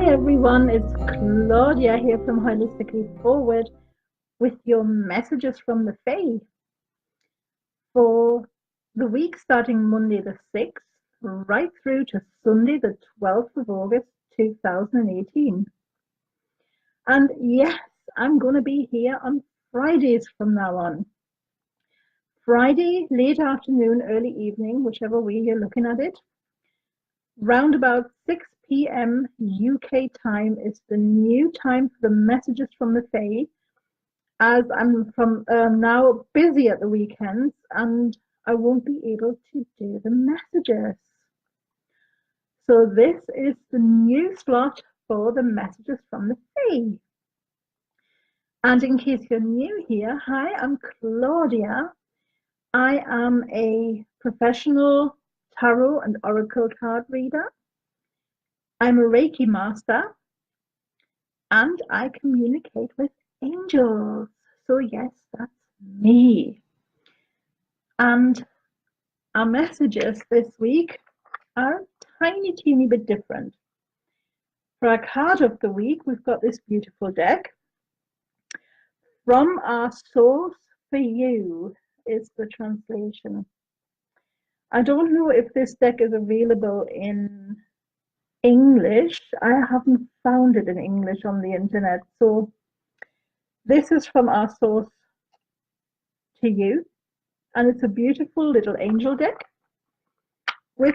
Hi everyone, it's Claudia here from Holistically Forward with your messages from the Fae for the week starting Monday the 6th right through to Sunday the 12th of August 2018. And yes, I'm going to be here on Fridays from now on. Friday, late afternoon, early evening, whichever way you're looking at it. Round about 6 p.m. UK time is the new time for the messages from the Fae, as I'm from now busy at the weekends and I won't be able to do the messages. So this is the new slot for the messages from the Fae. And in case you're new here, hi, I'm Claudia. I am a professional tarot and oracle card reader. I'm a Reiki master and I communicate with angels. So yes, that's me. And our messages this week are a tiny, teeny bit different. For our card of the week, we've got this beautiful deck. From Our Source for You is the translation. I don't know if this deck is available in English. I haven't found it in English on the internet. So this is From Our Source to You. And it's a beautiful little angel deck with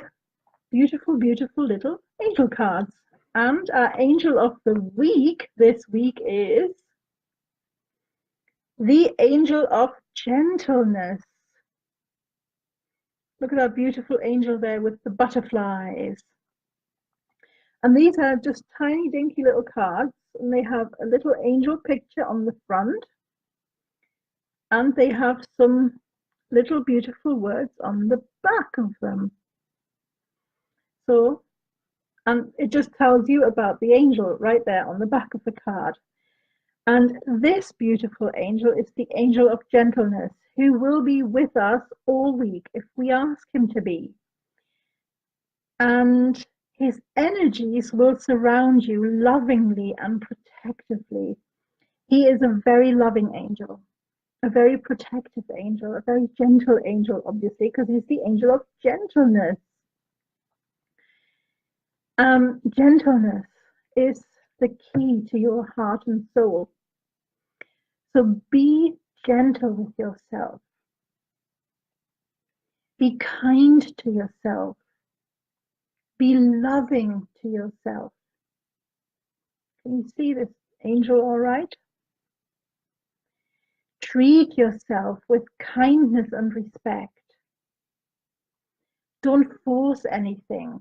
beautiful, beautiful little angel cards. And our angel of the week this week is the angel of gentleness. Look at that beautiful angel there with the butterflies. And these are just tiny, dinky little cards, and they have a little angel picture on the front, and they have some little beautiful words on the back of them. So, and it just tells you about the angel right there on the back of the card. And this beautiful angel is the angel of gentleness, who will be with us all week if we ask him to be. And his energies will surround you lovingly and protectively. He is a very loving angel, a very protective angel, a very gentle angel, obviously, because he's the angel of gentleness. Gentleness is the key to your heart and soul. So be gentle with yourself. Be kind to yourself. Be loving to yourself. Can you see this angel all right? Treat yourself with kindness and respect. Don't force anything.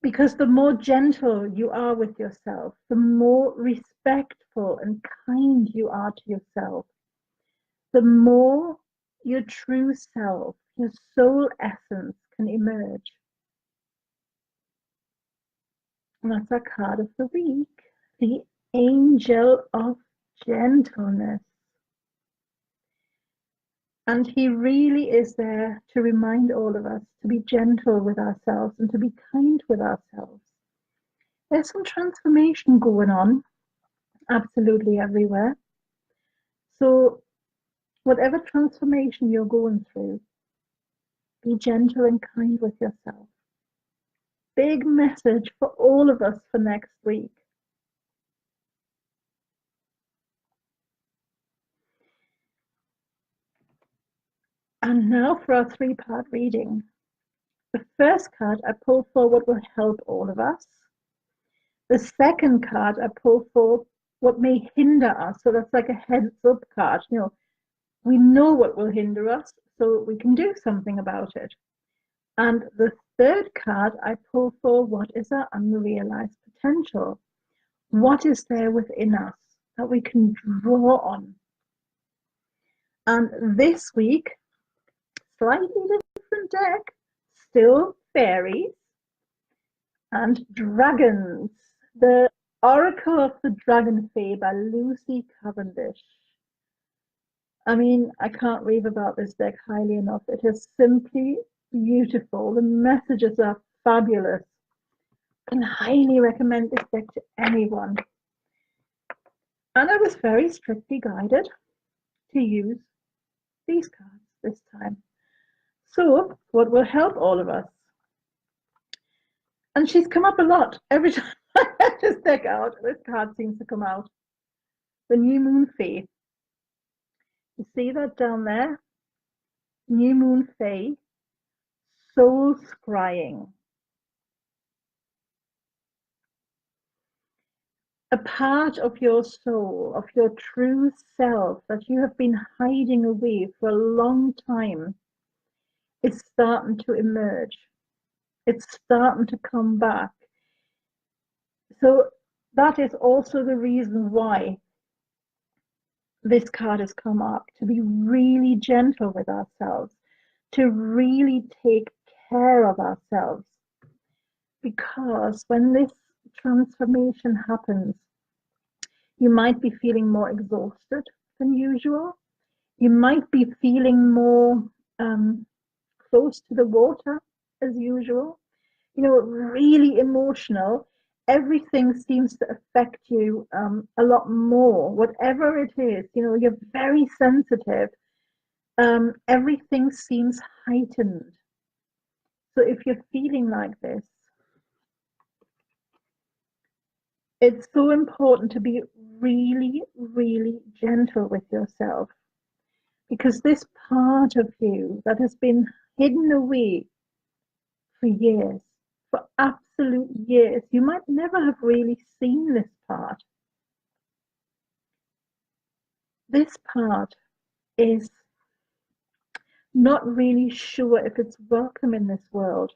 Because the more gentle you are with yourself, the more respectful and kind you are to yourself, the more your true self, your soul essence can emerge. And that's our card of the week, the angel of gentleness. And he really is there to remind all of us to be gentle with ourselves and to be kind with ourselves. There's some transformation going on absolutely everywhere. So whatever transformation you're going through, be gentle and kind with yourself. Big message for all of us for next week. And now for our three-part reading. The first card I pull for what will help all of us. The second card I pull for what may hinder us. So that's like a heads-up card. You know, we know what will hinder us, so we can do something about it. And the third card I pull for what is our unrealized potential. What is there within us that we can draw on? And this week, slightly different deck, still fairies and dragons. The Oracle of the Dragon Fae by Lucy Cavendish. I mean, I can't rave about this deck highly enough. It is simply beautiful. The messages are fabulous. can highly recommend this deck to anyone. And I was very strictly guided to use these cards this time. So, what will help all of us? And she's come up a lot. Every time I have this deck out, this card seems to come out. The New Moon Fae. You see that down there? New Moon Fae. Soul scrying. A part of your soul, of your true self that you have been hiding away for a long time is starting to emerge. It's starting to come back. So that is also the reason why this card has come up, to be really gentle with ourselves, to really take care of ourselves. Because when this transformation happens, you might be feeling more exhausted than usual. You might be feeling more close to the water as usual. You know, really emotional. Everything seems to affect you a lot more, whatever it is. You know, you're very sensitive. Everything seems heightened. So if you're feeling like this, it's so important to be really, really gentle with yourself, because this part of you that has been hidden away for years, for absolute years, you might never have really seen this part. This part is not really sure if it's welcome in this world.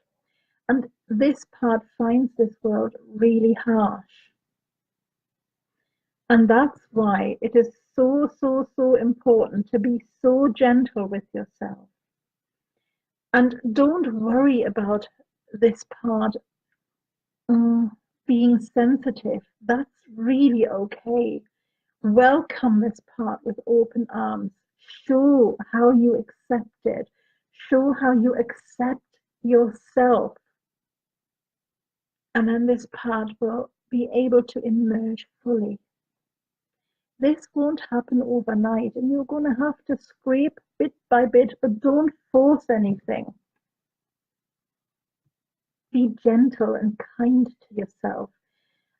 And this part finds this world really harsh. And that's why it is so, so, so important to be so gentle with yourself. And don't worry about this part being sensitive. That's really okay. Welcome this part with open arms. Show how you accept it. Show how you accept yourself. And then this part will be able to emerge fully. This won't happen overnight, and you're going to have to scrape bit by bit, but don't force anything. Be gentle and kind to yourself,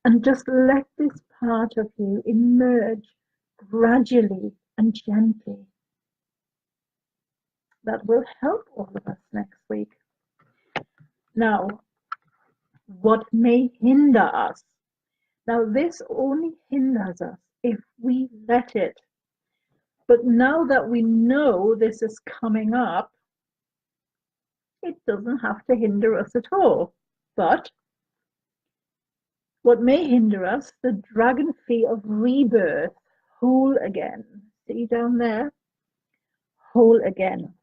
and just let this part of you emerge gradually and gently. That will help all of us next week. Now, what may hinder us? Now, this only hinders us if we let it. But now that we know this is coming up, it doesn't have to hinder us at all. But what may hinder us, the dragon fee of rebirth, whole again. See down there? Whole again.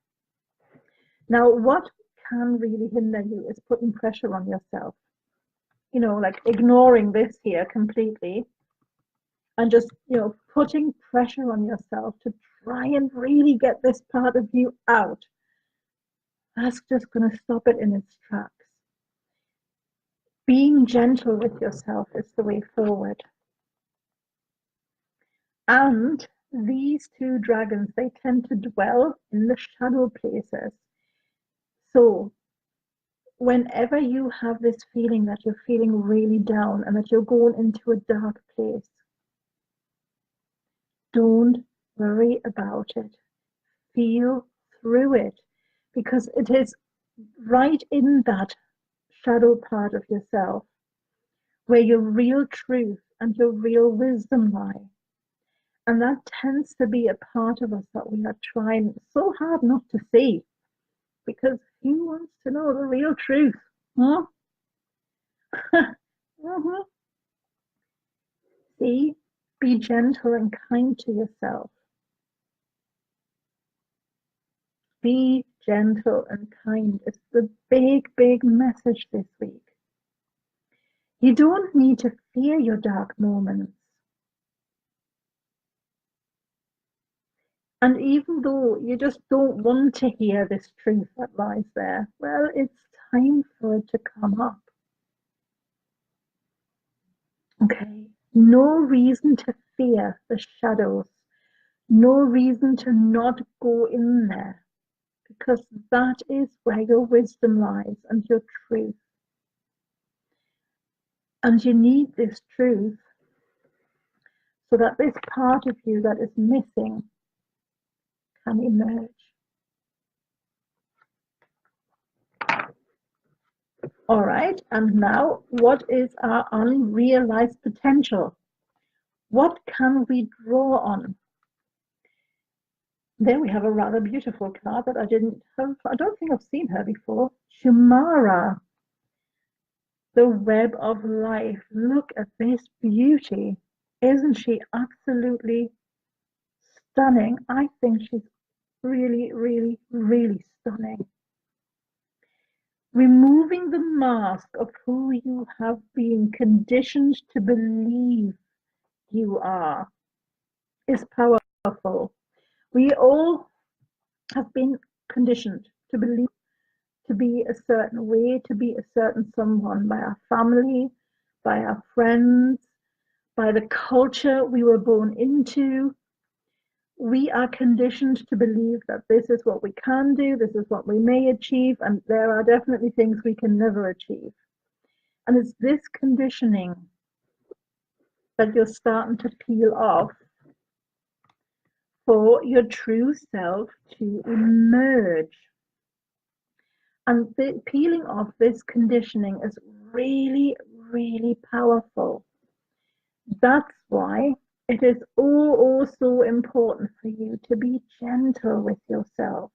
Now, what can really hinder you is putting pressure on yourself. You know, like ignoring this here completely and just, you know, putting pressure on yourself to try and really get this part of you out. That's just going to stop it in its tracks. Being gentle with yourself is the way forward. And these two dragons, they tend to dwell in the shadow places. So whenever you have this feeling that you're feeling really down and that you're going into a dark place, don't worry about it. Feel through it, because it is right in that shadow part of yourself where your real truth and your real wisdom lie. And that tends to be a part of us that we are trying so hard not to see, because who wants to know the real truth? Huh? Mm-hmm. See, be gentle and kind to yourself. Be gentle and kind. It's the big, big message this week. You don't need to fear your dark moments. And even though you just don't want to hear this truth that lies there, well, it's time for it to come up. Okay, no reason to fear the shadows, no reason to not go in there, because that is where your wisdom lies and your truth. And you need this truth so that this part of you that is missing can emerge. All right, and now what is our unrealized potential? What can we draw on? There we have a rather beautiful card that I don't think I've seen her before. Shumara, the web of life. Look at this beauty. Isn't she absolutely stunning? I think she's really, really, really stunning. Removing the mask of who you have been conditioned to believe you are is powerful. We all have been conditioned to believe, to be a certain way, to be a certain someone by our family, by our friends, by the culture we were born into. We are conditioned to believe that this is what we can do, this is what we may achieve, and there are definitely things we can never achieve. And it's this conditioning that you're starting to peel off for your true self to emerge. And the peeling off this conditioning is really, really powerful. That's why it is so important for you to be gentle with yourself.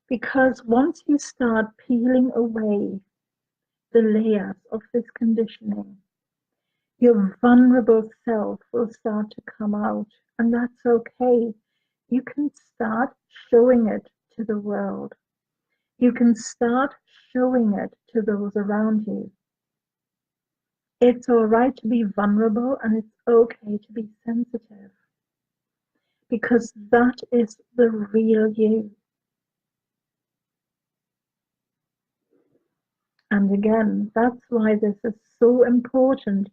Because once you start peeling away the layers of this conditioning, your vulnerable self will start to come out, and that's okay. You can start showing it to the world. You can start showing it to those around you. It's all right to be vulnerable, and it's okay to be sensitive, because that is the real you. And again, that's why this is so important,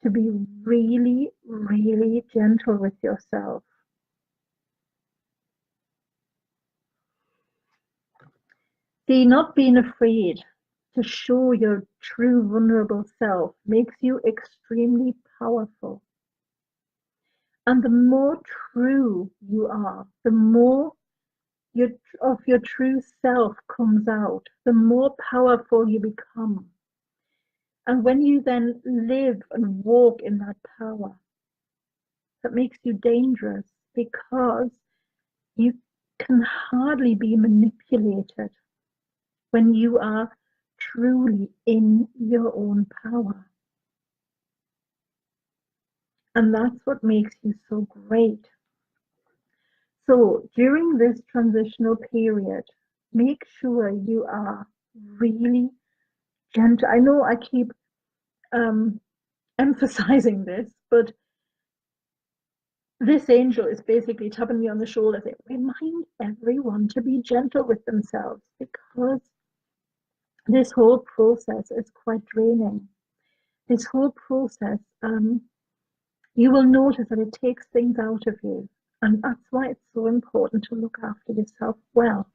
to be really, really gentle with yourself. See, not being afraid to show your true vulnerable self makes you extremely powerful. And the more true you are, the more of your true self comes out, the more powerful you become. And when you then live and walk in that power, that makes you dangerous, because you can hardly be manipulated when you are truly in your own power. And that's what makes you so great. So during this transitional period, make sure you are really gentle. I know I keep emphasizing this, but this angel is basically tapping me on the shoulder saying, remind everyone to be gentle with themselves, because this whole process is quite draining. This whole process, you will notice that it takes things out of you. And that's why it's so important to look after yourself well.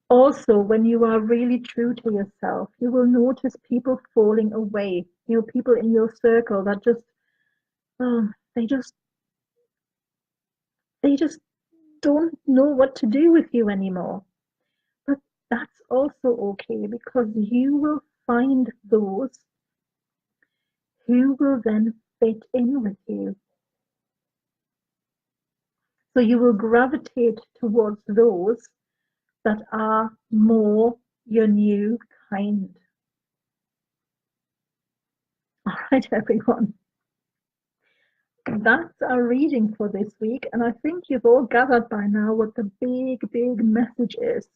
Also, when you are really true to yourself, you will notice people falling away. You know, people in your circle that just, they just, they just don't know what to do with you anymore. But that's also okay, because you will find those who will then fit in with you. So you will gravitate towards those that are more your new kind. All right, everyone. That's our reading for this week. And I think you've all gathered by now what the big message is.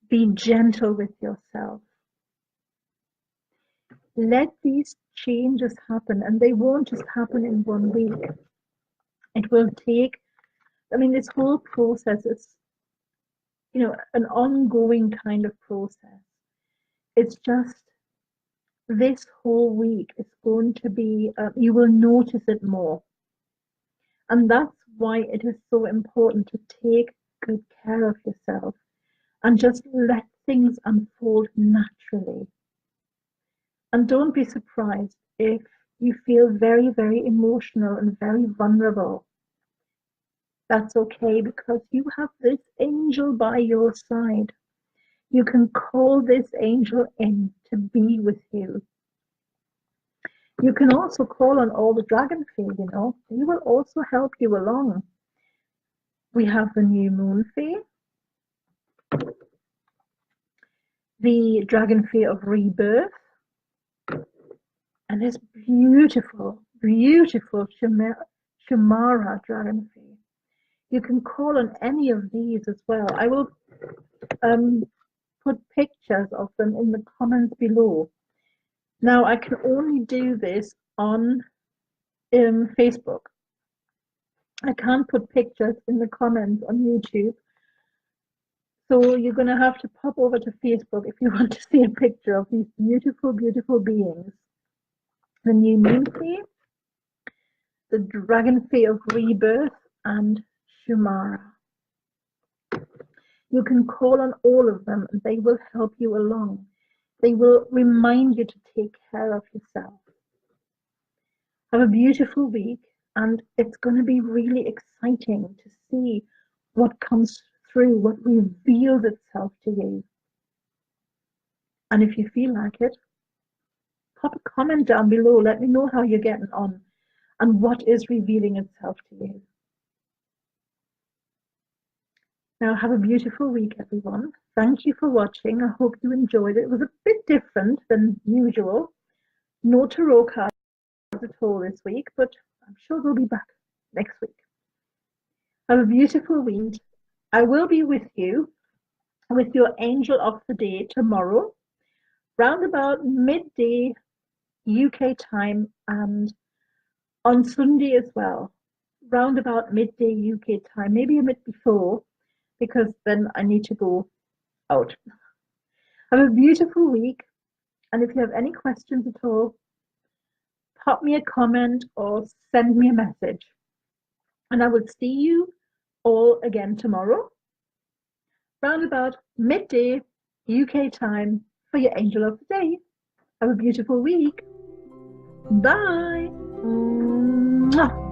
Be gentle with yourself. Let these changes happen, and they won't just happen in 1 week. It will take, I mean, this whole process is, an ongoing kind of process. It's just this whole week is going to be, you will notice it more. And that's why it is so important to take good care of yourself and just let things unfold naturally. And don't be surprised if you feel very, very emotional and very vulnerable. That's okay, because you have this angel by your side. You can call this angel in to be with you. You can also call on all the dragon fae, They will also help you along. We have the new moon fae, the dragon fae of rebirth, and this beautiful, beautiful Shumara dragon fae. You can call on any of these as well. I will put pictures of them in the comments below. Now, I can only do this on Facebook. I can't put pictures in the comments on YouTube. So you're going to have to pop over to Facebook if you want to see a picture of these beautiful, beautiful beings. The new moon fae, the dragon fae of rebirth, and Shumara. You can call on all of them and they will help you along. They will remind you to take care of yourself. Have a beautiful week, and it's going to be really exciting to see what comes through, what reveals itself to you. And if you feel like it, pop a comment down below. Let me know how you're getting on and what is revealing itself to you. Now, have a beautiful week, everyone. Thank you for watching. I hope you enjoyed it. It was a bit different than usual. No tarot cards at all this week, but I'm sure they'll be back next week. Have a beautiful week. I will be with you with your angel of the day tomorrow, round about midday UK time, and on Sunday as well, round about midday UK time, maybe a bit before, because then I need to go out. Have a beautiful week, and if you have any questions at all, pop me a comment or send me a message, and I will see you all again tomorrow, round about midday UK time, for your angel of the day. Have a beautiful week. Bye. Mwah.